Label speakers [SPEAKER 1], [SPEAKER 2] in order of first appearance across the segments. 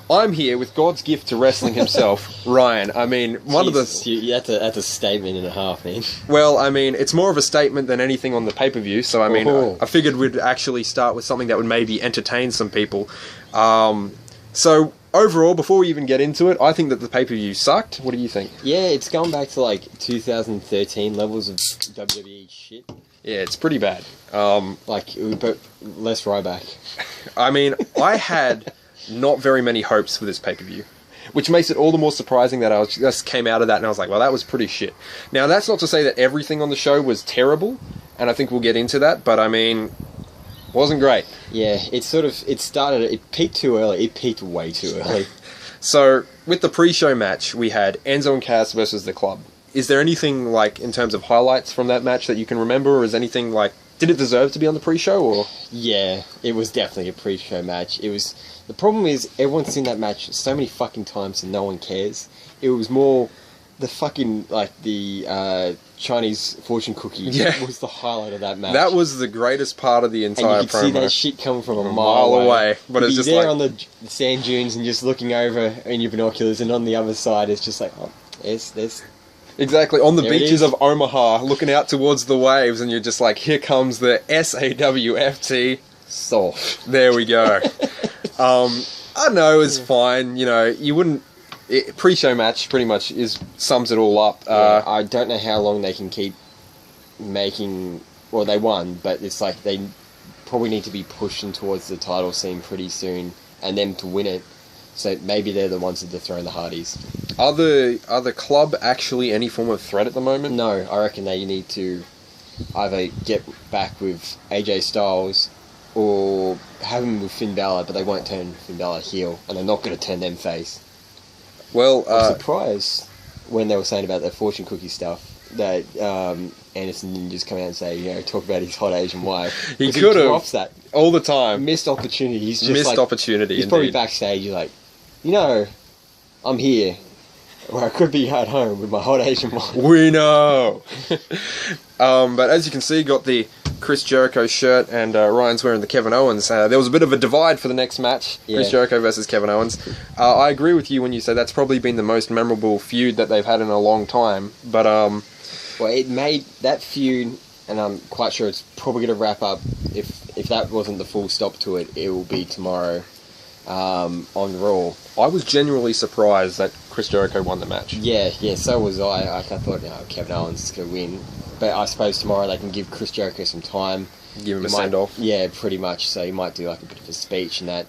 [SPEAKER 1] I'm here with God's gift to wrestling himself, Ryan. I mean,
[SPEAKER 2] That's a statement and a half, man.
[SPEAKER 1] Well, I mean, it's more of a statement than anything on the pay-per-view, so I mean, I figured we'd actually start with something that would maybe entertain some people. So, overall, before we even get into it, I think that the pay-per-view sucked. What do you think?
[SPEAKER 2] Yeah, it's gone back to, 2013 levels of WWE shit.
[SPEAKER 1] Yeah, it's pretty bad.
[SPEAKER 2] But less Ryback.
[SPEAKER 1] I mean, I had not very many hopes for this pay-per-view, which makes it all the more surprising that I just came out of that and I was like, well, that was pretty shit. Now, that's not to say that everything on the show was terrible, and I think we'll get into that, but I mean, wasn't great.
[SPEAKER 2] Yeah, it peaked too early. It peaked way too early.
[SPEAKER 1] So, with the pre-show match, we had Enzo and Cass versus The Club. Is there anything, in terms of highlights from that match that you can remember, or is anything, did it deserve to be on the pre-show, or...?
[SPEAKER 2] Yeah, it was definitely a pre-show match. The problem is, everyone's seen that match so many fucking times and no one cares. It was more the fucking, the Chinese fortune cookie was the highlight of that match.
[SPEAKER 1] That was the greatest part of the entire promo.
[SPEAKER 2] And you could see that shit coming from a mile away.
[SPEAKER 1] But it's just
[SPEAKER 2] there on the sand dunes and just looking over in your binoculars, and on the other side, it's just there's...
[SPEAKER 1] Exactly, on the beaches of Omaha, looking out towards the waves, and you're just like, here comes the SAWFT.
[SPEAKER 2] Soft.
[SPEAKER 1] There we go. I don't know, it's fine, you wouldn't... pre-show match pretty much sums it all up.
[SPEAKER 2] I don't know how long they can keep making... Well, they won, but it's like they probably need to be pushing towards the title scene pretty soon, and them to win it. So maybe they're the ones that dethrone the Hardys.
[SPEAKER 1] Are the Club actually any form of threat at the moment?
[SPEAKER 2] No, I reckon they need to either get back with AJ Styles or have him with Finn Balor, but they won't turn Finn Balor heel, and they're not going to turn them face.
[SPEAKER 1] Well,
[SPEAKER 2] I'm surprised when they were saying about the fortune cookie stuff that Anderson didn't just come out and say, talk about his hot Asian wife.
[SPEAKER 1] He could have.
[SPEAKER 2] Drops that
[SPEAKER 1] all the time.
[SPEAKER 2] Missed opportunity. He's just
[SPEAKER 1] missed opportunity.
[SPEAKER 2] He's probably backstage. He's like, I'm here, or I could be at home with my hot Asian wife.
[SPEAKER 1] We know. But as you can see, got the Chris Jericho shirt, and Ryan's wearing the Kevin Owens. There was a bit of a divide for the next match, Chris Jericho versus Kevin Owens. I agree with you when you say that's probably been the most memorable feud that they've had in a long time. But
[SPEAKER 2] well, it made that feud, and I'm quite sure it's probably going to wrap up. If that wasn't the full stop to it, it will be tomorrow on Raw.
[SPEAKER 1] I was genuinely surprised that Chris Jericho won the match.
[SPEAKER 2] Yeah, so was I. I thought, Kevin Owens is going to win. But I suppose tomorrow they can give Chris Jericho some time.
[SPEAKER 1] Give him a send-off.
[SPEAKER 2] Yeah, pretty much. So he might do a bit of a speech and that.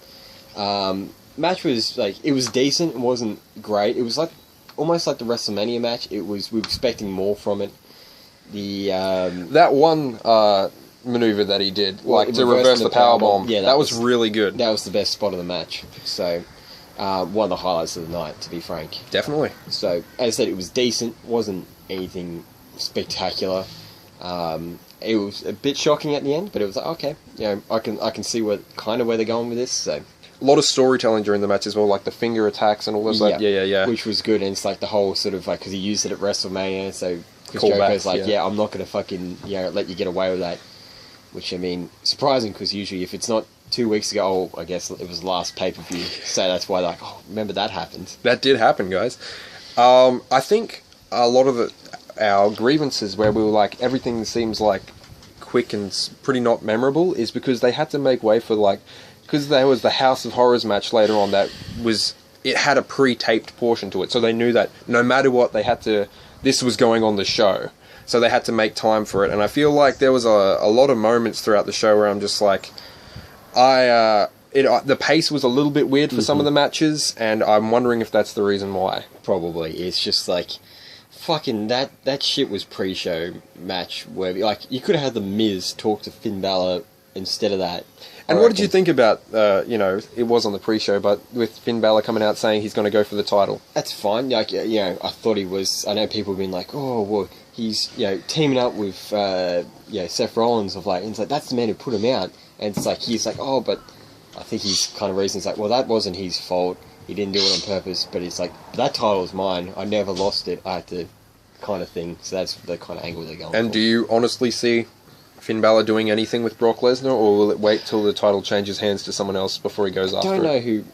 [SPEAKER 2] Match was, it was decent. It wasn't great. It was almost like the WrestleMania match. We were expecting more from it.
[SPEAKER 1] That one maneuver that he did, to reverse the powerbomb, that was really good.
[SPEAKER 2] That was the best spot of the match. So, one of the highlights of the night, to be frank.
[SPEAKER 1] Definitely.
[SPEAKER 2] So, as I said, it was decent. Wasn't anything spectacular. It was a bit shocking at the end, but it was okay. I can see where they're going with this. So,
[SPEAKER 1] a lot of storytelling during the match as well, like the finger attacks and all this. Yeah.
[SPEAKER 2] Which was good, and it's the whole sort of because he used it at WrestleMania, so Chris Jericho's I'm not going to fucking let you get away with that. Which, I mean, surprising, because usually if it's not 2 weeks ago, I guess it was the last pay-per-view, so that's why remember that happened.
[SPEAKER 1] That did happen, guys. I think a lot of our grievances where we were everything seems quick and pretty not memorable is because they had to make way for because there was the House of Horrors match later on it had a pre-taped portion to it, so they knew that no matter what this was going on the show, so they had to make time for it. And I feel like there was a lot of moments throughout the show where I'm just the pace was a little bit weird for some of the matches, and I'm wondering if that's the reason why.
[SPEAKER 2] Probably. It's just fucking that shit was pre-show match where you could have had the Miz talk to Finn Balor instead of that.
[SPEAKER 1] And what did you think about it was on the pre-show, but with Finn Balor coming out saying he's going to go for the title?
[SPEAKER 2] That's fine. I thought he was. I know people have been oh well, he's teaming up with Seth Rollins and it's that's the man who put him out, and it's he's oh, but I think he's kind of reasons well, that wasn't his fault. He didn't do it on purpose, but it's that title's mine. I never lost it. I had to, kind of thing. So that's the kind of angle they're going for.
[SPEAKER 1] And do you honestly see Finn Balor doing anything with Brock Lesnar, or will it wait till the title changes hands to someone else before he goes after it?
[SPEAKER 2] I don't know who...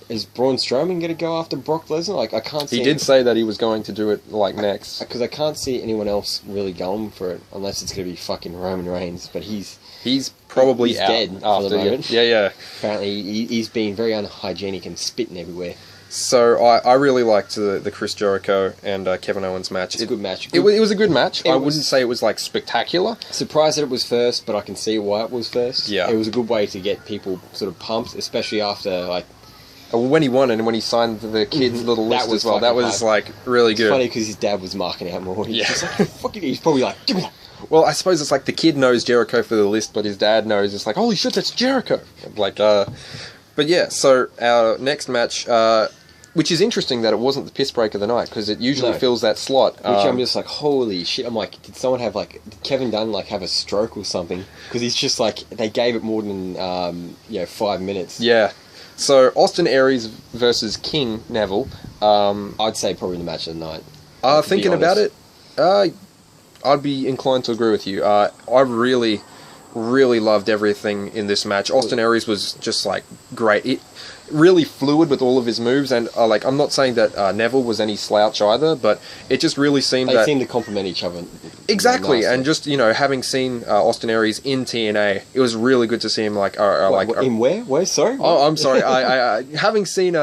[SPEAKER 2] is Braun Strowman going to go after Brock Lesnar? Like, I can't see...
[SPEAKER 1] He did say that he was going to do it, like, next.
[SPEAKER 2] Because I can't see anyone else really going for it, unless it's going to be fucking Roman Reigns, but he's
[SPEAKER 1] probably out
[SPEAKER 2] dead
[SPEAKER 1] after
[SPEAKER 2] for the moment.
[SPEAKER 1] Yeah.
[SPEAKER 2] Apparently, he's being very unhygienic and spitting everywhere.
[SPEAKER 1] So I really liked the Chris Jericho and Kevin Owens match.
[SPEAKER 2] It's a good match.
[SPEAKER 1] It was a good match. I wouldn't say it was like spectacular.
[SPEAKER 2] Surprised that it was first, but I can see why it was first.
[SPEAKER 1] Yeah.
[SPEAKER 2] It was a good way to get people sort of pumped, especially after, like...
[SPEAKER 1] When he won and when he signed the kids' little list as well, that was like really good.
[SPEAKER 2] It's funny because his dad was marking out more. He's just like, fuck it. He's probably like, give me that.
[SPEAKER 1] Well, I suppose it's like the kid knows Jericho for the list, but his dad knows. It's like, holy shit, that's Jericho. Like, but yeah. So our next match, which is interesting that it wasn't the piss break of the night because it usually fills that slot.
[SPEAKER 2] Which I'm just like, holy shit. I'm like, did someone have like, did Kevin Dunn like have a stroke or something? Because he's just like, they gave it more than 5 minutes.
[SPEAKER 1] Yeah. So Austin Aries versus King Neville.
[SPEAKER 2] I'd say probably the match of the night.
[SPEAKER 1] Thinking about it, I'd be inclined to agree with you. I really, really loved everything in this match. Austin Aries was just like great. It really fluid with all of his moves, and like I'm not saying that Neville was any slouch either, but it just really seemed
[SPEAKER 2] they seemed to complement each other.
[SPEAKER 1] Exactly, and just having seen Austin Aries in TNA, it was really good to see him like
[SPEAKER 2] in where? Where? Sorry.
[SPEAKER 1] Oh, I'm sorry. I having seen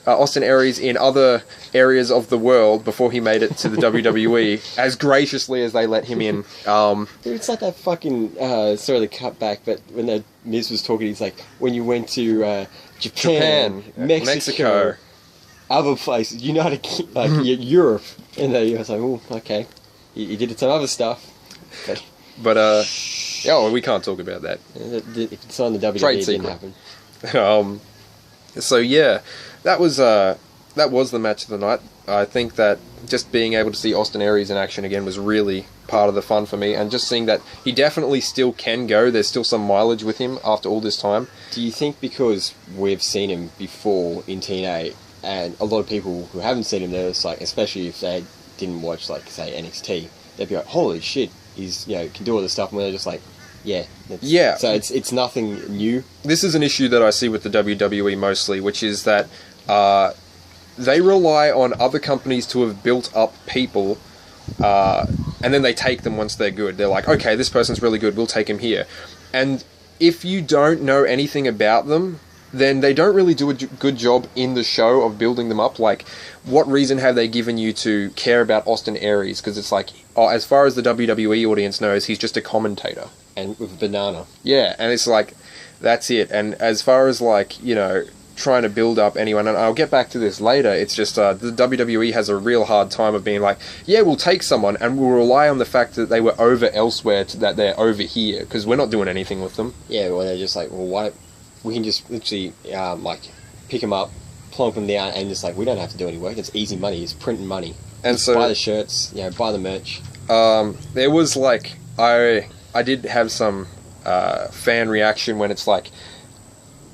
[SPEAKER 1] Austin Aries in other areas of the world before he made it to the WWE, as graciously as they let him in.
[SPEAKER 2] Dude, it's like that fucking sorry to cut back, but when the Miz was talking, he's like, when you went to Japan, Mexico, other places, United, like Europe, and I was like, oh, okay, he did some other stuff,
[SPEAKER 1] but we can't talk about that.
[SPEAKER 2] If it's on the WWE, it didn't happen.
[SPEAKER 1] So yeah, that was the match of the night. I think that just being able to see Austin Aries in action again was really part of the fun for me, and just seeing that he definitely still can go. There's still some mileage with him after all this time.
[SPEAKER 2] Do you think because we've seen him before in TNA, and a lot of people who haven't seen him, there's like, especially if they didn't watch like say NXT, they'd be like, holy shit, he's can do all this stuff, and we're just like, yeah. So it's nothing new. This
[SPEAKER 1] is an issue that I see with the WWE mostly, which is that they rely on other companies to have built up people, and then they take them once they're good. They're like, okay, this person's really good, we'll take him here. And if you don't know anything about them, then they don't really do a good job in the show of building them up. Like, what reason have they given you to care about Austin Aries? Because it's like, as far as the WWE audience knows, he's just a commentator.
[SPEAKER 2] And with a banana.
[SPEAKER 1] Yeah, and it's like, that's it. And as far as like, trying to build up anyone, and I'll get back to this later, it's just the WWE has a real hard time of being like, yeah, we'll take someone and we'll rely on the fact that they were over elsewhere that they're over here, because we're not doing anything with them.
[SPEAKER 2] Yeah, well, they're just like, well, why we can just literally pick them up, plonk them down, and just like, we don't have to do any work. It's easy money. It's printing money.
[SPEAKER 1] And
[SPEAKER 2] just
[SPEAKER 1] so
[SPEAKER 2] buy the shirts, buy the merch.
[SPEAKER 1] There was like, I did have some fan reaction when it's like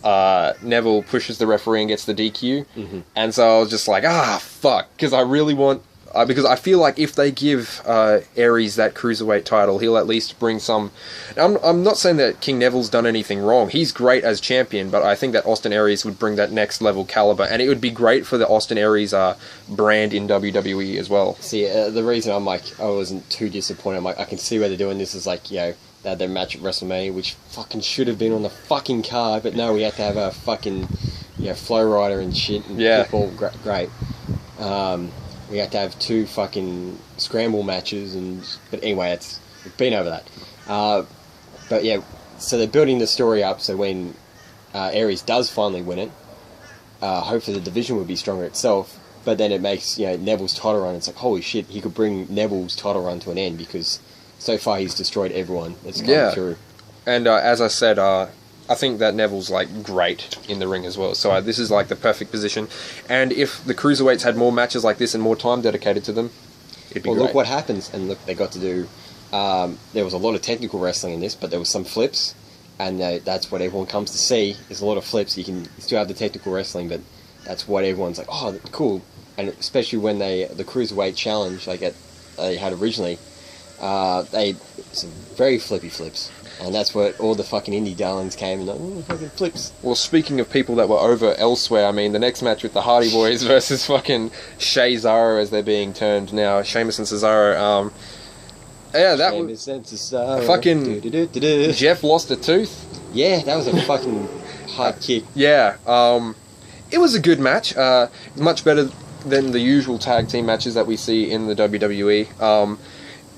[SPEAKER 1] Neville pushes the referee and gets the DQ, and so I was just like, fuck, because I really want, because I feel like if they give Aries that cruiserweight title, he'll at least bring some. I'm not saying that King Neville's done anything wrong. He's great as champion, but I think that Austin Aries would bring that next level caliber, and it would be great for the Austin Aries brand in WWE as well.
[SPEAKER 2] See, the reason I'm like, I wasn't too disappointed, I'm like, I can see where they're doing this, is like, they had their match at WrestleMania, which fucking should have been on the fucking card, but no, we had to have a fucking, Flow Rider and shit, and people, great. We had to have 2 fucking scramble matches, but anyway, we've been over that. But yeah, so they're building the story up, so when Aries does finally win it, hopefully the division will be stronger itself, but then it makes, Neville's title run, it's like, holy shit, he could bring Neville's title run to an end, because so far he's destroyed everyone that's come through.
[SPEAKER 1] And as I said, I think that Neville's like great in the ring as well. So this is like the perfect position. And if the cruiserweights had more matches like this and more time dedicated to them, it'd be great.
[SPEAKER 2] Look what happens. And look, they got to do. There was a lot of technical wrestling in this, but there was some flips, and that's what everyone comes to see. There's a lot of flips. You can still have the technical wrestling, but that's what everyone's like. Oh, cool. And especially when the cruiserweight challenge they had originally, they some very flippy flips. And that's where all the fucking indie darlings came and fucking flips.
[SPEAKER 1] Well, speaking of people that were over elsewhere, I mean, the next match with the Hardy Boys versus fucking Cesaro, as they're being termed now, Sheamus and Cesaro. Yeah, that was
[SPEAKER 2] Cesaro.
[SPEAKER 1] fucking. Jeff lost a tooth.
[SPEAKER 2] Yeah, that was a fucking hard kick.
[SPEAKER 1] Yeah, it was a good match. Much better than the usual tag team matches that we see in the WWE.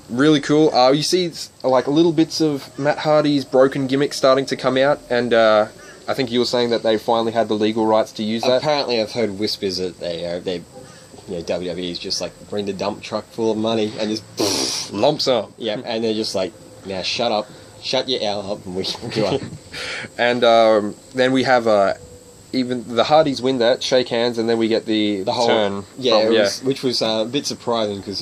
[SPEAKER 1] Really cool. You see like little bits of Matt Hardy's broken gimmick starting to come out, and I think you were saying that they finally had the legal rights to use that.
[SPEAKER 2] Apparently, I've heard whispers that WWE is just like bring the dump truck full of money and just
[SPEAKER 1] lump sum.
[SPEAKER 2] Yeah, and they're just like, now shut up, shut your owl up, and we go up.
[SPEAKER 1] And then we have even the Hardys win that, shake hands, and then we get the whole turn.
[SPEAKER 2] Yeah, which was a bit surprising because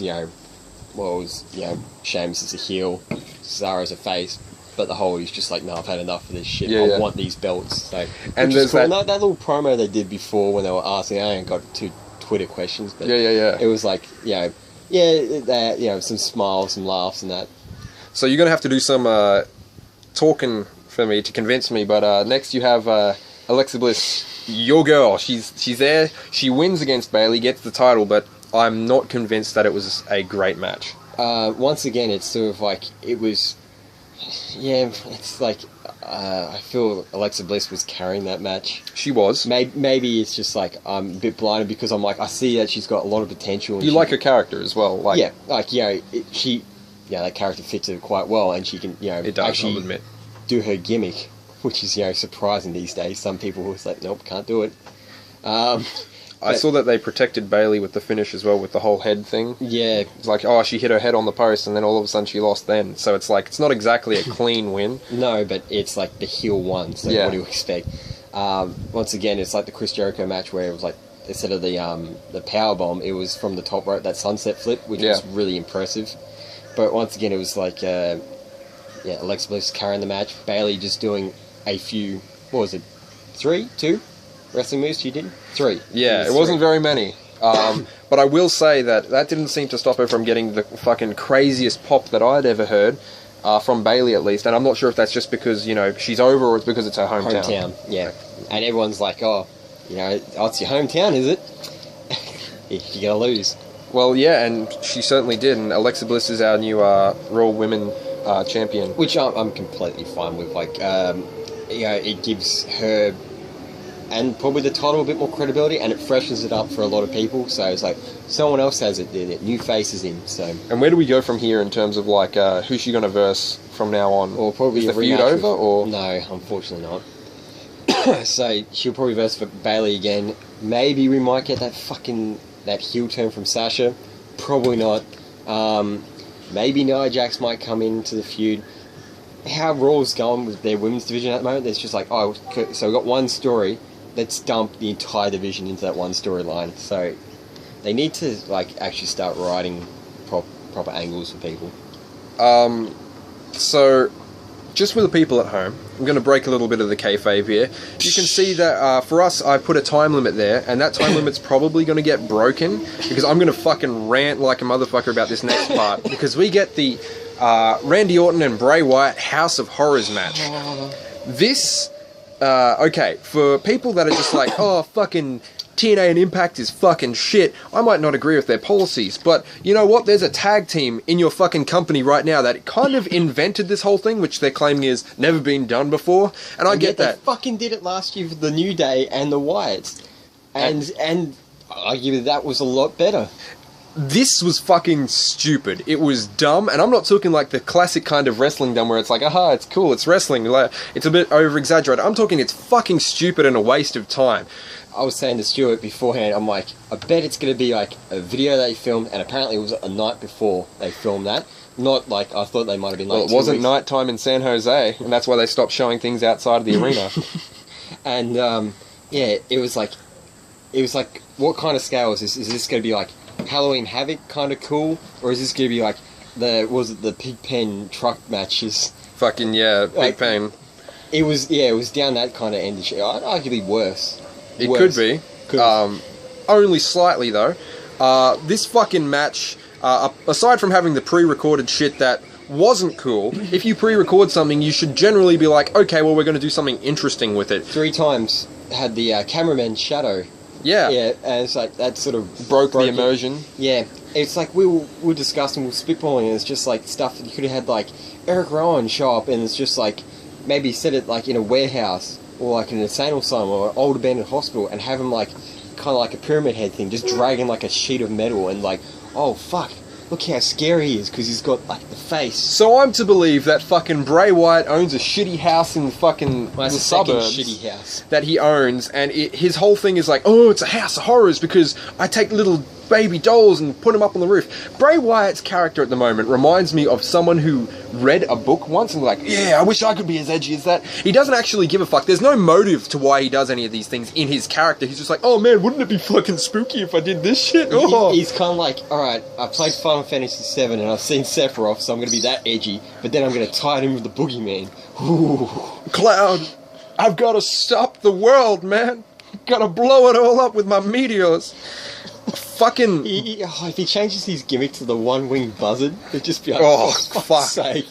[SPEAKER 2] Sheamus is a heel, Cesaro's a face, but the whole he's just like, no, I've had enough of this shit. I want these belts. So,
[SPEAKER 1] and there's
[SPEAKER 2] cool. that little promo they did before when they were asking. I ain't got two Twitter questions, but it was like, some smiles, some laughs, and that.
[SPEAKER 1] So you're gonna have to do some talking for me to convince me. But next you have Alexa Bliss, your girl. She's there. She wins against Bayley, gets the title, but I'm not convinced that it was a great match.
[SPEAKER 2] Once again, it's sort of like it was. Yeah, it's like I feel Alexa Bliss was carrying that match.
[SPEAKER 1] She was.
[SPEAKER 2] Maybe it's just like I'm a bit blinded because I'm like I see that she's got a lot of potential.
[SPEAKER 1] You like her character as well, like
[SPEAKER 2] that character fits her quite well, and she can
[SPEAKER 1] it does,
[SPEAKER 2] actually
[SPEAKER 1] I'll admit.
[SPEAKER 2] Do her gimmick, which is surprising these days. Some people who say nope, can't do it.
[SPEAKER 1] I saw that they protected Bayley with the finish as well, with the whole head thing.
[SPEAKER 2] Yeah.
[SPEAKER 1] It's like, she hit her head on the post, and then all of a sudden she lost then. So it's like, it's not exactly a clean win.
[SPEAKER 2] No, but it's like the heel one, so what do you expect? Once again, it's like the Chris Jericho match where it was like, instead of the power bomb, it was from the top rope, that sunset flip, which was really impressive. But once again, it was like, Alexa Bliss carrying the match, Bayley just doing a few, what was it, 2 wrestling moves she did? 3.
[SPEAKER 1] Yeah, it wasn't very many. But I will say that didn't seem to stop her from getting the fucking craziest pop that I'd ever heard, from Bayley at least. And I'm not sure if that's just because, she's over or it's because it's her hometown.
[SPEAKER 2] Yeah. And everyone's like, it's your hometown, is it? You're going to lose.
[SPEAKER 1] Well, yeah, and she certainly did. And Alexa Bliss is our new Raw Women champion.
[SPEAKER 2] Which I'm completely fine with. Like, it gives her and probably the title a bit more credibility, and it freshens it up for a lot of people. So it's like someone else has it, new faces in. So. And
[SPEAKER 1] where do we go from here in terms of like who's she going to verse from now on?
[SPEAKER 2] Or probably
[SPEAKER 1] is the feud over? Or
[SPEAKER 2] no, unfortunately not. So she'll probably verse for Bayley again. Maybe we might get that heel turn from Sasha. Probably not. Maybe Nia Jax might come into the feud. How Raw's going with their women's division at the moment, there's just like, so we've got one story. Let's dump the entire division into that one storyline. So they need to actually start writing proper angles for people.
[SPEAKER 1] So just for the people at home, I'm going to break a little bit of the kayfabe here. You can see that for us, I put a time limit there, and that time limit's probably going to get broken because I'm going to fucking rant like a motherfucker about this next part because we get the Randy Orton and Bray Wyatt House of Horrors match. This. For people that are just like, fucking TNA and Impact is fucking shit, I might not agree with their policies, but you know what? There's a tag team in your fucking company right now that kind of invented this whole thing, which they're claiming is never been done before, and I get that.
[SPEAKER 2] They fucking did it last year for the New Day and the Wyatts, and I give that was a lot better.
[SPEAKER 1] This was fucking stupid. It was dumb, and I'm not talking like the classic kind of wrestling dumb where it's like, it's cool, it's wrestling, it's a bit over-exaggerated. I'm talking it's fucking stupid and a waste of time.
[SPEAKER 2] I was saying to Stuart beforehand, I'm like, I bet it's going to be like a video they filmed, and apparently it was a night before they filmed that. Not like, I thought they might have been like
[SPEAKER 1] it wasn't nighttime in San Jose, and that's why they stopped showing things outside of the arena.
[SPEAKER 2] And, it was like, what kind of scale is this? Is this going to be like Halloween Havoc kind of cool, or is this going to be like the Pigpen truck matches?
[SPEAKER 1] Fucking Pigpen.
[SPEAKER 2] It was down that kind of end. Arguably worse.
[SPEAKER 1] It could be. Only slightly though. This fucking match, aside from having the pre-recorded shit that wasn't cool. If you pre-record something, you should generally be like, okay, well, we're going to do something interesting with it.
[SPEAKER 2] 3 times had the cameraman's shadow.
[SPEAKER 1] Yeah.
[SPEAKER 2] Yeah, and it's like, that sort of...
[SPEAKER 1] Broke the immersion.
[SPEAKER 2] Yeah. It's like, we were discussing, we were spitballing, and it's just like stuff that you could have had, like, Eric Rowan show up, and it's just like, maybe set it, like, in a warehouse, or like in an insane asylum, or an old abandoned hospital, and have him, like, kind of like a pyramid head thing, just dragging, like, a sheet of metal, and like, oh, fuck. Look how scary he is, because he's got, like, the face.
[SPEAKER 1] So I'm to believe that fucking Bray Wyatt owns a shitty house in fucking the suburbs
[SPEAKER 2] shitty house
[SPEAKER 1] that he owns, and his whole thing is like, oh, it's a house of horrors because I take little baby dolls and put them up on the roof. Bray Wyatt's character at the moment reminds me of someone who read a book once and like, yeah, I wish I could be as edgy as that. He doesn't actually give a fuck. There's no motive to why he does any of these things in his character. He's just like, oh man, wouldn't it be fucking spooky if I did this shit? Oh.
[SPEAKER 2] He's kind of like, alright, I played Final Fantasy VII and I've seen Sephiroth, so I'm going to be that edgy, but then I'm going to tie it in with the boogeyman. Ooh.
[SPEAKER 1] Cloud, I've got to stop the world, man. Gotta blow it all up with my meteors. Fucking...
[SPEAKER 2] if he changes his gimmick to the one-winged buzzard, it'd just be like,
[SPEAKER 1] oh,
[SPEAKER 2] for
[SPEAKER 1] fuck.
[SPEAKER 2] fuck's sake.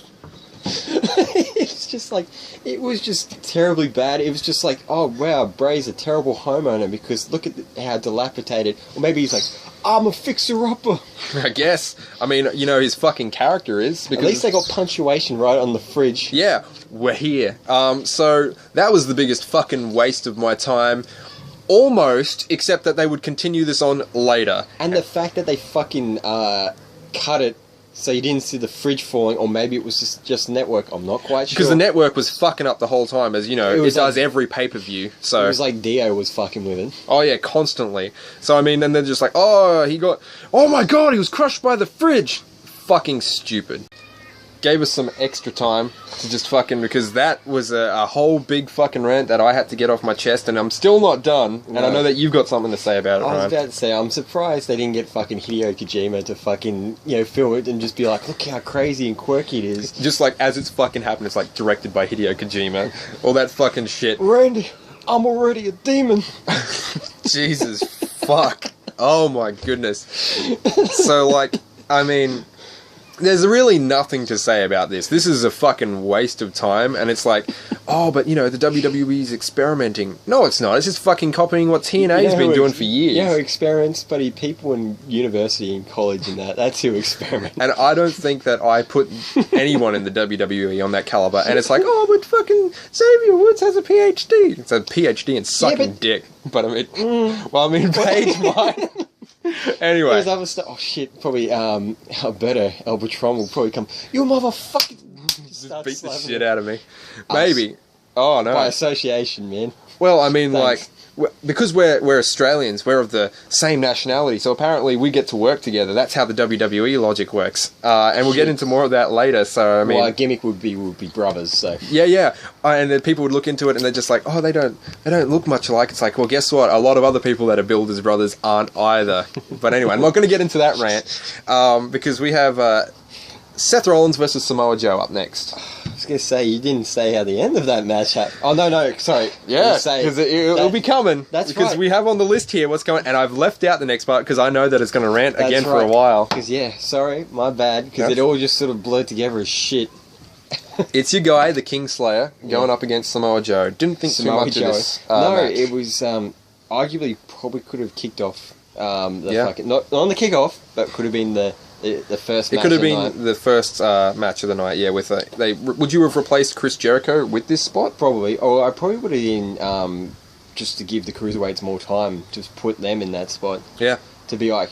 [SPEAKER 2] It's just like, it was just terribly bad. It was just like, oh wow, Bray's a terrible homeowner because look at how dilapidated. Or maybe he's like, I'm a fixer-upper.
[SPEAKER 1] I guess. I mean, you know, his fucking character is. Because
[SPEAKER 2] at least they got punctuation right on the fridge.
[SPEAKER 1] Yeah, we're here. So that was the biggest fucking waste of my time. Almost, except that they would continue this on later.
[SPEAKER 2] And the fact that they fucking cut it so you didn't see the fridge falling, or maybe it was just network, I'm not quite sure.
[SPEAKER 1] Because the network was fucking up the whole time, as you know, it does every pay-per-view. So
[SPEAKER 2] it was like Dio was fucking with it.
[SPEAKER 1] Oh yeah, constantly. So I mean, then they're just like, oh my god, he was crushed by the fridge. Fucking stupid. Gave us some extra time to just fucking, because that was a whole big fucking rant that I had to get off my chest, and I'm still not done, and I know that you've got something to say about it,
[SPEAKER 2] I was
[SPEAKER 1] Ryan.
[SPEAKER 2] about to say, I'm surprised they didn't get fucking Hideo Kojima to fucking, film it and just be like, look how crazy and quirky it is.
[SPEAKER 1] Just like, as it's fucking happened, it's like, directed by Hideo Kojima. All that fucking shit.
[SPEAKER 2] Randy, I'm already a demon.
[SPEAKER 1] Jesus, fuck. Oh my goodness. So, like, I mean... There's really nothing to say about this. This is a fucking waste of time, and it's like, oh, but, you know, the WWE's experimenting. No, it's not. It's just fucking copying what TNA's been doing for years.
[SPEAKER 2] Yeah, experiments, buddy. People in university and college and that's who experiment.
[SPEAKER 1] And I don't think that I put anyone in the WWE on that caliber, and it's like, oh, but fucking Xavier Woods has a PhD. It's a PhD in sucking dick. But I mean, Paige might... Anyway.
[SPEAKER 2] There's other stuff. Oh shit, probably Alberto Elbatron will probably come, you motherfucker!
[SPEAKER 1] Just beat the shit out of me. Maybe. Oh no.
[SPEAKER 2] By association, man.
[SPEAKER 1] Well, I mean,
[SPEAKER 2] Thanks.
[SPEAKER 1] because we're Australians, we're of the same nationality, so apparently we get to work together. That's how the WWE logic works. And we'll get into more of that later, so I mean...
[SPEAKER 2] Well, our gimmick would be brothers, so...
[SPEAKER 1] Yeah. And then people would look into it and they're just like, oh, they don't look much alike. It's like, well, guess what? A lot of other people that are billed as brothers aren't either. But anyway, I'm not going to get into that rant, because we have Seth Rollins versus Samoa Joe up next.
[SPEAKER 2] I was going to say, you didn't say how the end of that match happened. Oh, no, sorry.
[SPEAKER 1] Yeah, because it'll be coming.
[SPEAKER 2] That's
[SPEAKER 1] because
[SPEAKER 2] right.
[SPEAKER 1] we have on the list here what's going, and I've left out the next part because I know that it's going to rant again for a while.
[SPEAKER 2] Because, sorry, my bad, because it all just sort of blurred together as shit.
[SPEAKER 1] It's your guy, the Kingslayer, going up against Samoa Joe. Didn't think too much of this match.
[SPEAKER 2] It was arguably probably could have kicked off fucking... Not on the kickoff, but could have been the first match.
[SPEAKER 1] It could have been the first match of the night, yeah. With would you have replaced Chris Jericho with this spot?
[SPEAKER 2] Probably, or I probably would have been just to give the cruiserweights more time, just put them in that spot.
[SPEAKER 1] Yeah,
[SPEAKER 2] to be like,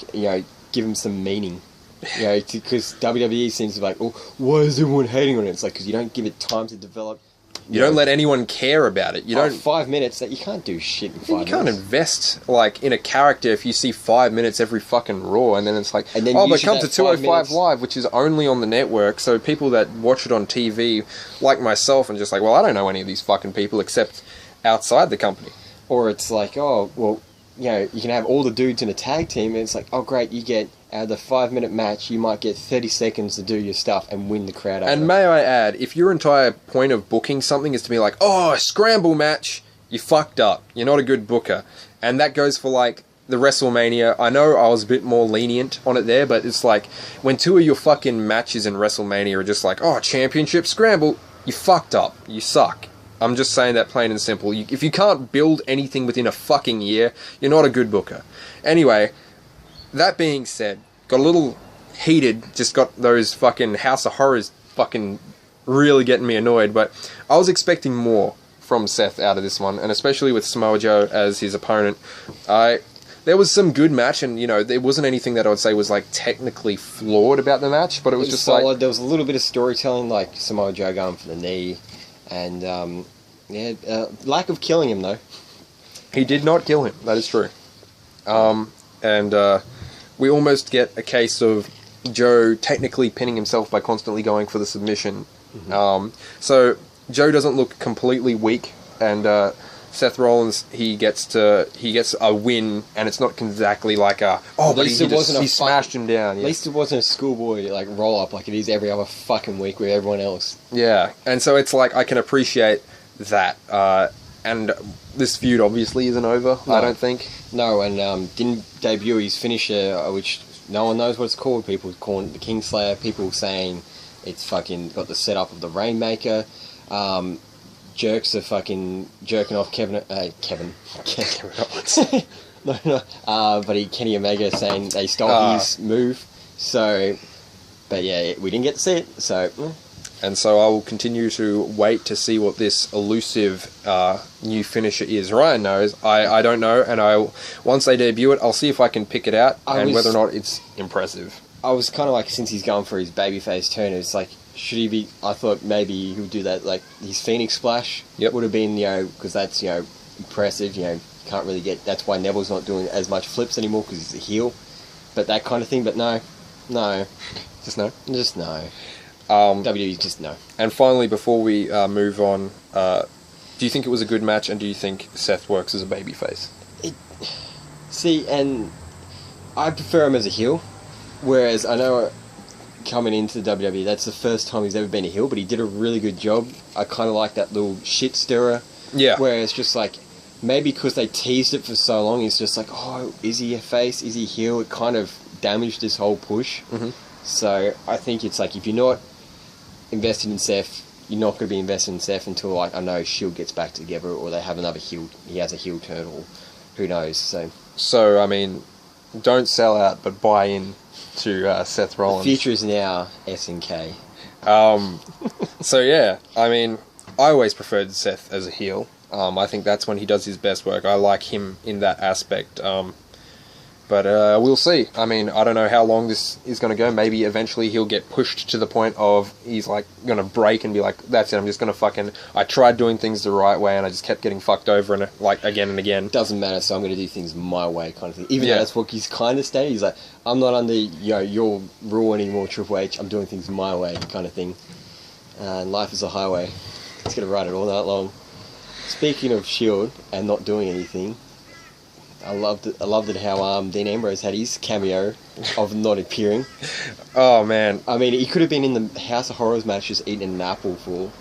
[SPEAKER 2] give them some meaning. Because WWE seems to be like, oh, why is everyone hating on it? It's like because you don't give it time to develop.
[SPEAKER 1] You don't let anyone care about it. You don't
[SPEAKER 2] 5 minutes that you can't do shit in 5 minutes.
[SPEAKER 1] You can't invest in a character if you see 5 minutes every fucking Raw, and then it's like, but come to 205 Live, which is only on the network. So people that watch it on TV, like myself, and just like, well, I don't know any of these fucking people except outside the company.
[SPEAKER 2] Or it's like, oh, well, you can have all the dudes in a tag team, and it's like, oh, great, you get out of the 5 minute match, you might get 30 seconds to do your stuff and win the crowd over.
[SPEAKER 1] And may I add, if your entire point of booking something is to be like, oh, a scramble match, you fucked up. You're not a good booker. And that goes for the WrestleMania, I know I was a bit more lenient on it there, but it's like, when two of your fucking matches in WrestleMania are just like, oh, championship scramble, you fucked up. You suck. I'm just saying that plain and simple. If you can't build anything within a fucking year, you're not a good booker. Anyway, that being said, got a little heated, just got those fucking House of Horrors fucking really getting me annoyed, but I was expecting more from Seth out of this one, and especially with Samoa Joe as his opponent. There was some good match, and there wasn't anything that I would say was like technically flawed about the match, but it was just solid. Like,
[SPEAKER 2] there was a little bit of storytelling, like Samoa Joe going for the knee, and lack of killing him though.
[SPEAKER 1] He did not kill him. That is true. And we almost get a case of Joe technically pinning himself by constantly going for the submission. Mm-hmm. So Joe doesn't look completely weak, and Seth Rollins he gets a win, and it's not exactly like he smashed him down.
[SPEAKER 2] At least it wasn't a schoolboy like roll up like it is every other fucking week with everyone else.
[SPEAKER 1] Yeah, and so it's like I can appreciate that. And this feud obviously isn't over. No. I don't think.
[SPEAKER 2] No, and didn't debut his finisher, which no one knows what it's called. People calling it the Kingslayer. People saying it's fucking got the setup of the Rainmaker. Jerks are fucking jerking off Kevin Owens. No. But Kenny Omega saying they stole his move. So, but yeah, we didn't get to see it. So.
[SPEAKER 1] And so I will continue to wait to see what this elusive new finisher is. Ryan knows. I don't know, and once they debut it, I'll see if I can pick it out and whether or not it's impressive.
[SPEAKER 2] I was kind of like, since he's going for his babyface turn, it's like, should he be... I thought maybe he would do that, like, his Phoenix Splash would have been, because that's, impressive, you can't really get... That's why Neville's not doing as much flips anymore, because he's a heel. But that kind of thing, but no.
[SPEAKER 1] Just no?
[SPEAKER 2] Just no. WWE, just no.
[SPEAKER 1] And finally, before we move on, do you think it was a good match, and do you think Seth works as a babyface?
[SPEAKER 2] See, and I prefer him as a heel, whereas I know coming into the WWE, that's the first time he's ever been a heel, but he did a really good job. I kind of like that little shit stirrer.
[SPEAKER 1] Yeah.
[SPEAKER 2] Where it's just like, maybe because they teased it for so long, it's just like, oh, is he a face? Is he heel? It kind of damaged his whole push.
[SPEAKER 1] Mm-hmm.
[SPEAKER 2] So I think it's like, if you're not invested in Seth, you're not going to be invested in Seth until, like, I know Shield gets back together, or they have another heel, he has a heel turn, or who knows.
[SPEAKER 1] So I mean, don't sell out, but buy in to Seth Rollins.
[SPEAKER 2] The future is now SNK.
[SPEAKER 1] So yeah, I mean, I always preferred Seth as a heel. I think that's when he does his best work. I like him in that aspect. But we'll see. I mean, I don't know how long this is going to go. Maybe eventually he'll get pushed to the point of he's like going to break and be like, that's it, I'm just going to fucking... I tried doing things the right way and I just kept getting fucked over and like again and again.
[SPEAKER 2] Doesn't matter, so I'm going to do things my way kind of thing. Even though that's what he's kind of stated. He's like, I'm not under your rule anymore, Triple H. I'm doing things my way kind of thing. And life is a highway. It's going to ride it all night long. Speaking of Shield and not doing anything... I loved it how Dean Ambrose had his cameo of not appearing.
[SPEAKER 1] Oh, man.
[SPEAKER 2] I mean, he could have been in the House of Horrors match just eating an apple for,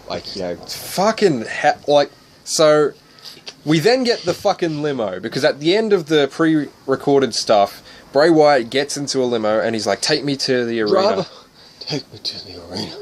[SPEAKER 1] Fucking... So, we then get the fucking limo, because at the end of the pre-recorded stuff, Bray Wyatt gets into a limo and he's like, take me to the arena.
[SPEAKER 2] Brother, take me to the arena.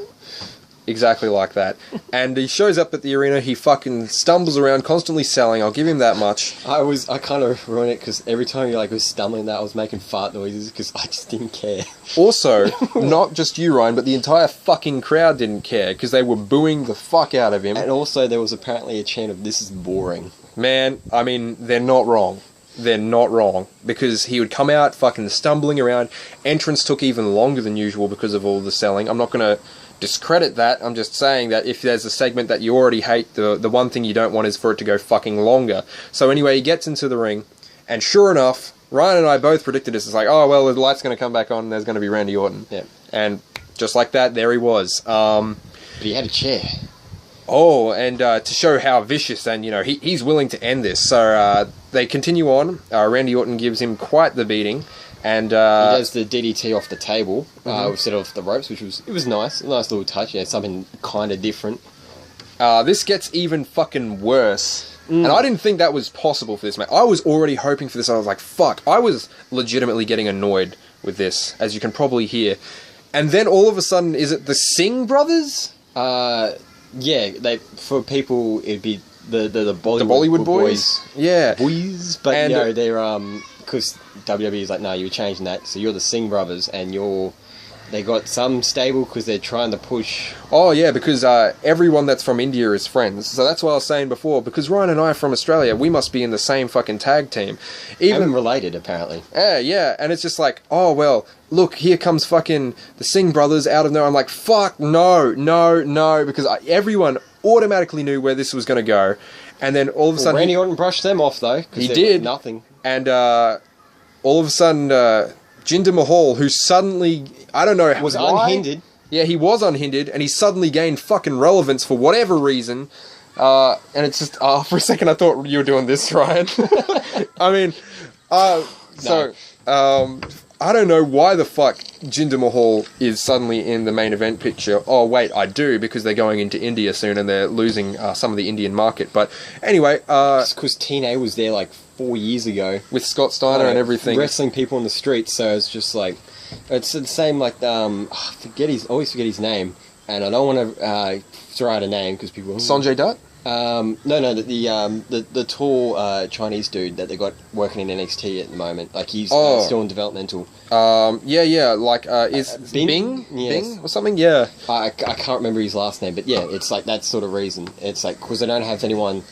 [SPEAKER 1] Exactly like that. And he shows up at the arena, he fucking stumbles around, constantly selling, I'll give him that much.
[SPEAKER 2] I kind of ruined it, because every time he was stumbling that, I was making fart noises, because I just didn't care.
[SPEAKER 1] Also, not just you, Ryan, but the entire fucking crowd didn't care, because they were booing the fuck out of him.
[SPEAKER 2] And also, there was apparently a chant of, this is boring.
[SPEAKER 1] Man, I mean, they're not wrong. They're not wrong, because he would come out fucking stumbling around. Entrance took even longer than usual because of all the selling. I'm not going to discredit that. I'm just saying that if there's a segment that you already hate, the one thing you don't want is for it to go fucking longer. So anyway, he gets into the ring, and sure enough, Ryan and I both predicted this. It's like, oh, well, the light's going to come back on, and there's going to be Randy Orton.
[SPEAKER 2] Yeah.
[SPEAKER 1] And just like that, there he was.
[SPEAKER 2] But he had a chair.
[SPEAKER 1] Oh, and to show how vicious, and, he's willing to end this. So they continue on. Randy Orton gives him quite the beating. And
[SPEAKER 2] he does the DDT off the table instead of the ropes, which was nice. A nice little touch, something kind of different.
[SPEAKER 1] This gets even fucking worse And I didn't think that was possible for this match. I was already hoping for this. I was like, fuck. I was legitimately getting annoyed with this, as you can probably hear. And then all of a sudden, is it the Singh brothers?
[SPEAKER 2] Yeah, for people, it'd be the
[SPEAKER 1] Bollywood boys. Yeah.
[SPEAKER 2] Boys. But,
[SPEAKER 1] and,
[SPEAKER 2] they're, because WWE is like, no, you're changing that, so you're the Singh brothers, and they got some stable because they're trying to push.
[SPEAKER 1] Oh, yeah, because everyone that's from India is friends. So that's what I was saying before. Because Ryan and I are from Australia, we must be in the same fucking tag team.
[SPEAKER 2] Even related, apparently.
[SPEAKER 1] Yeah. And it's just like, oh, well, look, here comes fucking the Singh brothers out of nowhere. I'm like, fuck, no. Because everyone automatically knew where this was going to go. And then all of a sudden...
[SPEAKER 2] Randy Orton brushed them off, though.
[SPEAKER 1] He did.
[SPEAKER 2] Nothing.
[SPEAKER 1] And all of a sudden... Jinder Mahal, who suddenly, I don't know
[SPEAKER 2] was
[SPEAKER 1] why.
[SPEAKER 2] Unhindered.
[SPEAKER 1] Yeah, he was unhindered, and he suddenly gained fucking relevance for whatever reason. And it's just, for a second I thought you were doing this, Ryan. I mean, I don't know why the fuck Jinder Mahal is suddenly in the main event picture. Oh, wait, I do, because they're going into India soon and they're losing some of the Indian market. But anyway...
[SPEAKER 2] It's because TNA was there like 4 years ago.
[SPEAKER 1] With Scott Steiner and everything.
[SPEAKER 2] Wrestling people on the streets, so it's just like... It's the same like... I always forget his name. And I don't want to throw out a name because people...
[SPEAKER 1] Sanjay Dutt?
[SPEAKER 2] No, the tall Chinese dude that they got working in NXT at the moment. Like, he's still in developmental.
[SPEAKER 1] Is Bing?
[SPEAKER 2] Yes.
[SPEAKER 1] Bing or something? Yeah.
[SPEAKER 2] I can't remember his last name, but yeah, it's like that sort of reason. It's like, because they don't have anyone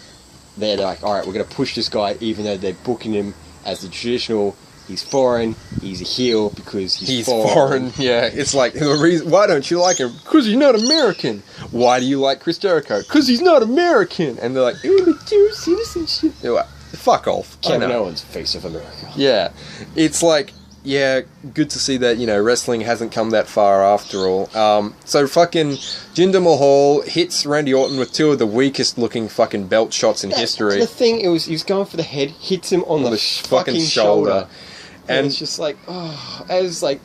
[SPEAKER 2] there, they're like, alright, we're going to push this guy, even though they're booking him as the traditional... He's foreign. He's a heel because he's foreign.
[SPEAKER 1] Yeah, it's like the reason. Why don't you like him? Because he's not American. Why do you like Chris Jericho? Because he's not American. And they're like, "Ooh, the Jew citizenship." They're like, fuck off.
[SPEAKER 2] Kevin Owens, face of America.
[SPEAKER 1] Yeah, it's like, yeah, good to see that wrestling hasn't come that far after all. So fucking Jinder Mahal hits Randy Orton with two of the weakest looking fucking belt shots in history.
[SPEAKER 2] The thing he was going for the head, hits him on the fucking shoulder. And it's just like, I was like,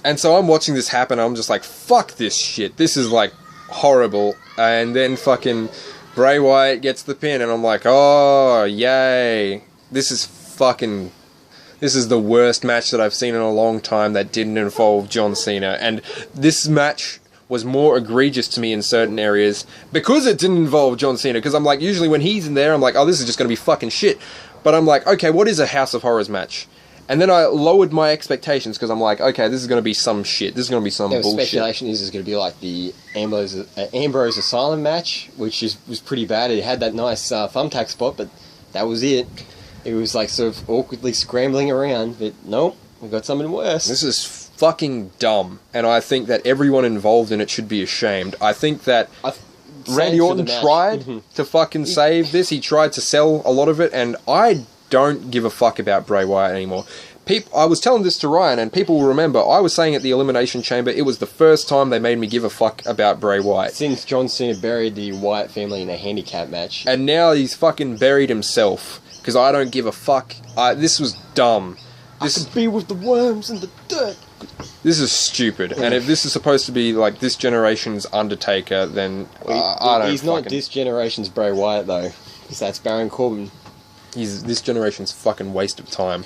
[SPEAKER 1] And so I'm watching this happen, I'm just like, fuck this shit. This is like horrible. And then fucking Bray Wyatt gets the pin, and I'm like, oh, yay. This is the worst match that I've seen in a long time that didn't involve John Cena. And this match was more egregious to me in certain areas because it didn't involve John Cena. Because I'm like, usually when he's in there, I'm like, oh, this is just going to be fucking shit. But I'm like, okay, what is a House of Horrors match? And then I lowered my expectations because I'm like, okay, this is going to be some shit. This is going to be some bullshit.
[SPEAKER 2] Speculation is it's going to be like the Ambrose Asylum match, which was pretty bad. It had that nice thumbtack spot, but that was it. It was like sort of awkwardly scrambling around, but nope, we got something worse.
[SPEAKER 1] This is fucking dumb, and I think that everyone involved in it should be ashamed. I think that... Randy Orton tried to fucking save this. He tried to sell a lot of it, and I don't give a fuck about Bray Wyatt anymore. I was telling this to Ryan, and people will remember, I was saying at the Elimination Chamber, it was the first time they made me give a fuck about Bray Wyatt.
[SPEAKER 2] Since John Cena buried the Wyatt family in a handicap match.
[SPEAKER 1] And now he's fucking buried himself, because I don't give a fuck. This was dumb.
[SPEAKER 2] I could be with the worms and the dirt.
[SPEAKER 1] This is stupid, and if this is supposed to be like this generation's Undertaker, then I don't.
[SPEAKER 2] He's not this generation's Bray Wyatt though, because that's Baron Corbin.
[SPEAKER 1] He's this generation's fucking waste of time.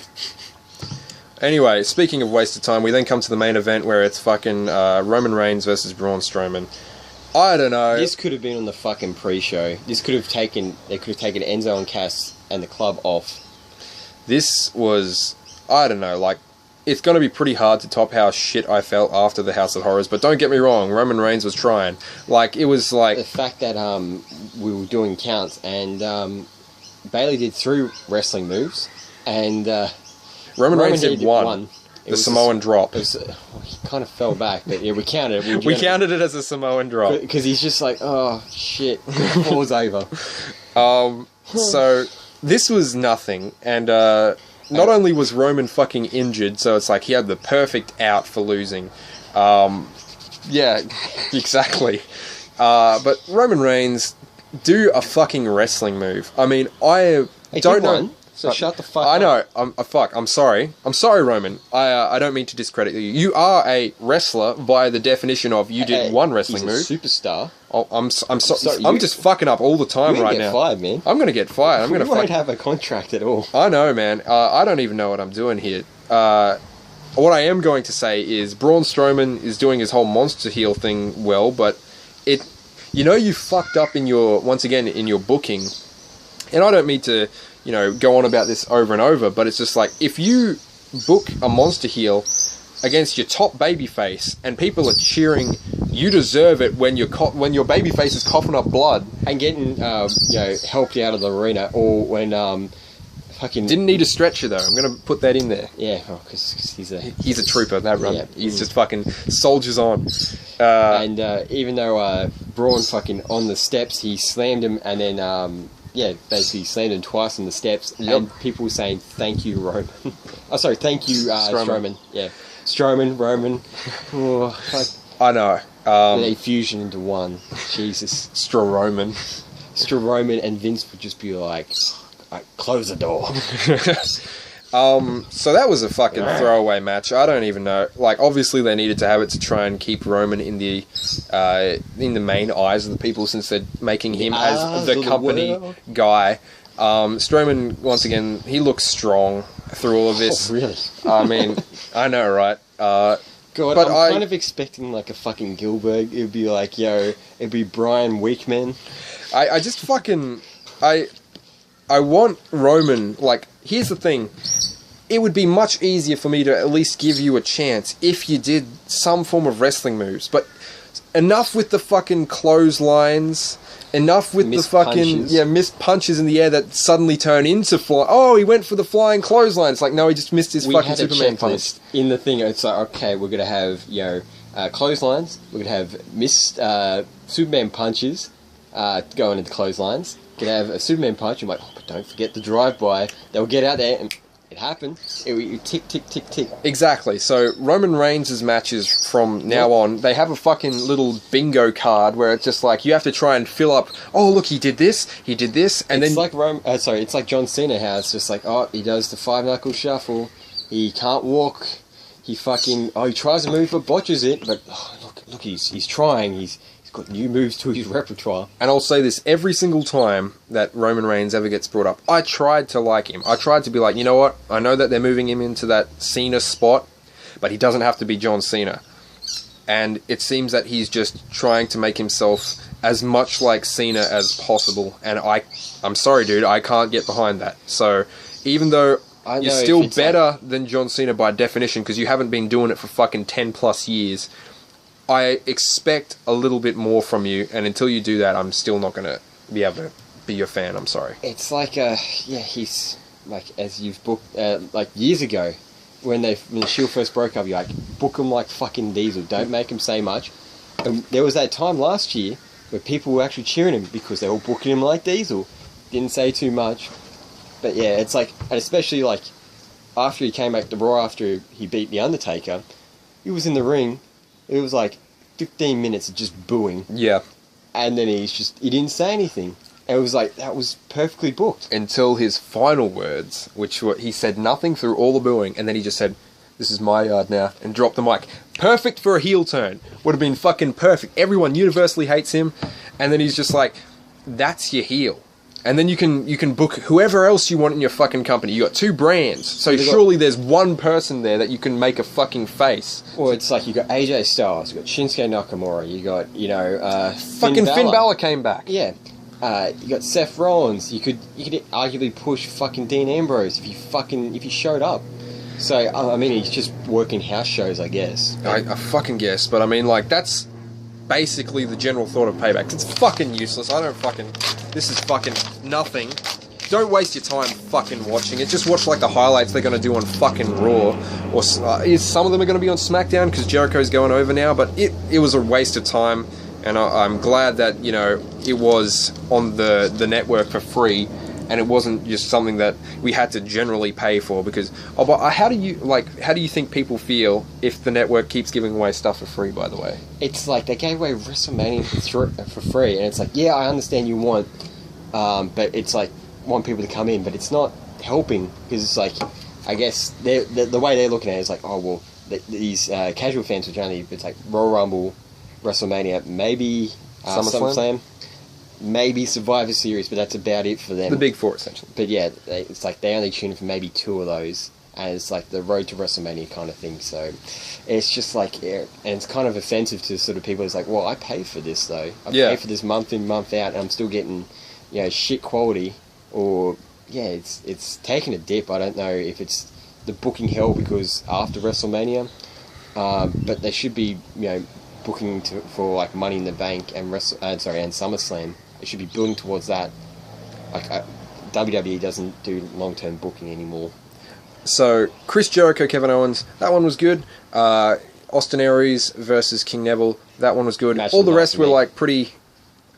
[SPEAKER 1] Anyway, speaking of waste of time, we then come to the main event where it's fucking Roman Reigns versus Braun Strowman. I don't know.
[SPEAKER 2] This could have been on the fucking pre-show. They could have taken Enzo and Cass and the club off.
[SPEAKER 1] This was, I don't know, like. It's going to be pretty hard to top how shit I felt after the House of Horrors, but don't get me wrong, Roman Reigns was trying. Like, it was like...
[SPEAKER 2] The fact that we were doing counts, and Bayley did 3 wrestling moves, and...
[SPEAKER 1] Roman Reigns did one. The Samoan drop.
[SPEAKER 2] He kind of fell back, but yeah, we counted it.
[SPEAKER 1] We counted it as a Samoan drop.
[SPEAKER 2] Because he's just like, oh, shit, it falls over.
[SPEAKER 1] So, this was nothing, and... Not only was Roman fucking injured, so it's like he had the perfect out for losing. Yeah, exactly. But Roman Reigns, do a fucking wrestling move. I mean, I don't know.
[SPEAKER 2] So shut the fuck
[SPEAKER 1] I
[SPEAKER 2] up.
[SPEAKER 1] know. I'm sorry. I'm sorry, Roman. I don't mean to discredit you. You are a wrestler by the definition of you did one wrestling move.
[SPEAKER 2] He's a superstar.
[SPEAKER 1] Oh, I'm sorry. I'm just fucking up all the time right now.
[SPEAKER 2] You're fired, man.
[SPEAKER 1] I'm gonna get fired. I'm gonna.
[SPEAKER 2] You won't have a contract at all.
[SPEAKER 1] I know, man. I don't even know what I'm doing here. What I am going to say is Braun Strowman is doing his whole monster heel thing well, but you fucked up in your booking, and I don't mean to, go on about this over and over, but it's just like, if you book a monster heel against your top babyface and people are cheering, you deserve it when your babyface is coughing up blood
[SPEAKER 2] and getting helped out of the arena, or when fucking
[SPEAKER 1] didn't need a stretcher though. I'm gonna put that in there.
[SPEAKER 2] Yeah, because he's
[SPEAKER 1] a trooper. That run,
[SPEAKER 2] yeah.
[SPEAKER 1] He's just fucking soldiers on.
[SPEAKER 2] And even though Braun fucking on the steps, he slammed him, and then basically slammed him twice on the steps, and people were saying thank you, Roman. Oh, sorry, thank you, Strowman. Yeah, Strowman, Roman. Oh, fuck.
[SPEAKER 1] I know.
[SPEAKER 2] They fusion into one. Jesus.
[SPEAKER 1] Strowman
[SPEAKER 2] And Vince would just be like, close the door.
[SPEAKER 1] So that was a fucking throwaway match. I don't even know. Like, obviously they needed to have it to try and keep Roman in the main eyes of the people, since they're making him as the company guy. Strowman, once again, he looks strong through all of this.
[SPEAKER 2] Oh, really?
[SPEAKER 1] I mean, I know, right?
[SPEAKER 2] God,
[SPEAKER 1] but
[SPEAKER 2] I'm kind of expecting like a fucking Gilbert. It'd be like, it'd be Brian Weekman.
[SPEAKER 1] I just fucking... I want Roman, like, here's the thing. It would be much easier for me to at least give you a chance if you did some form of wrestling moves. But enough with the fucking clotheslines. Enough with the fucking... missed punches in the air that suddenly turn into flying... Oh, he went for the flying clothesline. It's like, no, he just missed his fucking Superman punch.
[SPEAKER 2] In the thing, it's like, okay, we're going to have, clotheslines. We're going to have missed Superman punches going into clotheslines. Could have a Superman punch. I'm like, but don't forget the drive-by. They'll get out there, and it happened. It tick, tick, tick, tick.
[SPEAKER 1] Exactly. So Roman Reigns' matches from now on, they have a fucking little bingo card where it's just like you have to try and fill up. Oh, look, he did this, and
[SPEAKER 2] it's like it's like John Cena. How it's just like, oh, he does the 5-knuckle shuffle. He can't walk. He tries to move but botches it. But look, he's trying. He's got new moves to his repertoire.
[SPEAKER 1] And I'll say this every single time that Roman Reigns ever gets brought up. I tried to like him. I tried to be like, you know what? I know that they're moving him into that Cena spot, but he doesn't have to be John Cena. And it seems that he's just trying to make himself as much like Cena as possible. And I'm sorry, dude, I can't get behind that. So even though you're still better than John Cena by definition, because you haven't been doing it for fucking 10 plus years, I expect a little bit more from you, and until you do that, I'm still not going to be able to be your fan. I'm sorry.
[SPEAKER 2] It's like, he's like, as you've booked, like years ago, when the Shield first broke up, you're like, book him like fucking Diesel. Don't make him say much. And there was that time last year where people were actually cheering him because they were booking him like Diesel. Didn't say too much. But yeah, it's like, and especially like after he came back to Raw, after he beat The Undertaker, he was in the ring. It was like 15 minutes of just booing.
[SPEAKER 1] Yeah.
[SPEAKER 2] And then he didn't say anything. And it was like, that was perfectly booked.
[SPEAKER 1] Until his final words, which were, he said nothing through all the booing, and then he just said, "This is my yard now," and dropped the mic. Perfect for a heel turn. Would have been fucking perfect. Everyone universally hates him. And then he's just like, that's your heel. And then you can book whoever else you want in your fucking company. You got 2 brands, so surely there's one person there that you can make a fucking face.
[SPEAKER 2] Well, it's like you got AJ Styles, you got Shinsuke Nakamura, you got
[SPEAKER 1] Finn Balor came back.
[SPEAKER 2] Yeah, you got Seth Rollins. You could arguably push fucking Dean Ambrose if you showed up. So I mean, he's just working house shows, I guess.
[SPEAKER 1] I fucking guess, but I mean, like, that's basically the general thought of Payback. It's fucking useless. This is fucking nothing. Don't waste your time fucking watching it. Just watch like the highlights they're going to do on fucking Raw. Or some of them are going to be on SmackDown because Jericho's going over now. But it was a waste of time. And I'm glad that, it was on the network for free. And it wasn't just something that we had to generally pay for. Because, how do you think people feel if the network keeps giving away stuff for free, by the way?
[SPEAKER 2] It's like they gave away WrestleMania for free. And it's like, yeah, I understand you want, but it's like, want people to come in, but it's not helping because it's like, I guess the way they're looking at it is like, oh well, these casual fans, which only it's like Royal Rumble, WrestleMania, maybe SummerSlam, maybe Survivor Series, but that's about it for them.
[SPEAKER 1] The big four, essentially.
[SPEAKER 2] But yeah, it's like they only tune in for maybe 2 of those, and it's like the road to WrestleMania kind of thing. So it's just like, yeah, and it's kind of offensive to sort of people. It's like, well, I pay for this though. I pay for this month in, month out, and I'm still getting, you know, shit quality. Or yeah, it's taking a dip. I don't know if it's the booking hell because after WrestleMania, but they should be, you know, booking for like Money in the Bank and and SummerSlam. They should be building towards that. Like WWE doesn't do long-term booking anymore.
[SPEAKER 1] So Chris Jericho, Kevin Owens, that one was good. Austin Aries versus King Neville, that one was good. All the rest were like pretty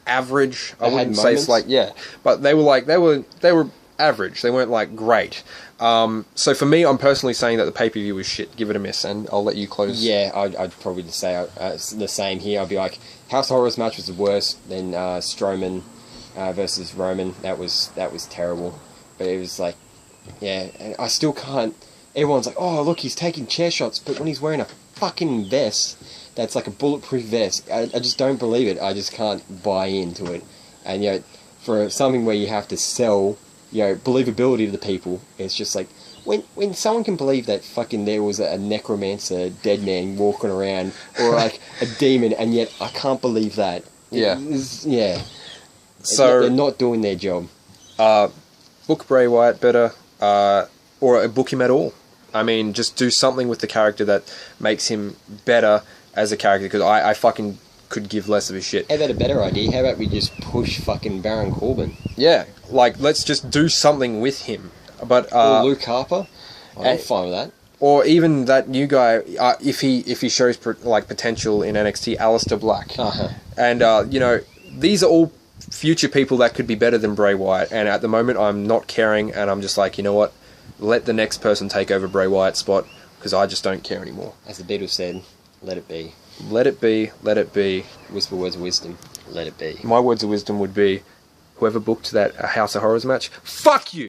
[SPEAKER 1] average. I wouldn't say it's like, yeah, but they were average. They weren't like great. So for me, I'm personally saying that the pay-per-view was shit. Give it a miss, and I'll let you close.
[SPEAKER 2] Yeah, I'd probably just say the same here. I'd be like, House of Horrors match was the worst. Then Strowman versus Roman, that was terrible. But it was like, yeah, and I still can't. Everyone's like, oh look, he's taking chair shots, but when he's wearing a fucking vest that's like a bulletproof vest, I just don't believe it. I just can't buy into it. And you know, for something where you have to sell, you know, believability to the people, it's just like when someone can believe that fucking there was a necromancer, dead man walking around, or like a demon, and yet I can't believe that. Yeah.
[SPEAKER 1] So
[SPEAKER 2] they're not doing their job.
[SPEAKER 1] Book Bray Wyatt better, or book him at all. I mean, just do something with the character that makes him better as a character, because I fucking could give less of a shit.
[SPEAKER 2] How about a better idea? How about we just push fucking Baron Corbin?
[SPEAKER 1] Yeah, like, let's just do something with him. But
[SPEAKER 2] or Luke Harper? I'm fine with that.
[SPEAKER 1] Or even that new guy, if he shows like potential in NXT, Aleister Black.
[SPEAKER 2] Uh-huh.
[SPEAKER 1] And, you know, these are all future people that could be better than Bray Wyatt, and at the moment I'm not caring, and I'm just like, you know what, let the next person take over Bray Wyatt's spot, because I just don't care anymore.
[SPEAKER 2] As the Beatles said, let it be.
[SPEAKER 1] Let it be, let it be.
[SPEAKER 2] Whisper words of wisdom, let it be.
[SPEAKER 1] My words of wisdom would be, whoever booked that House of Horrors match, fuck you!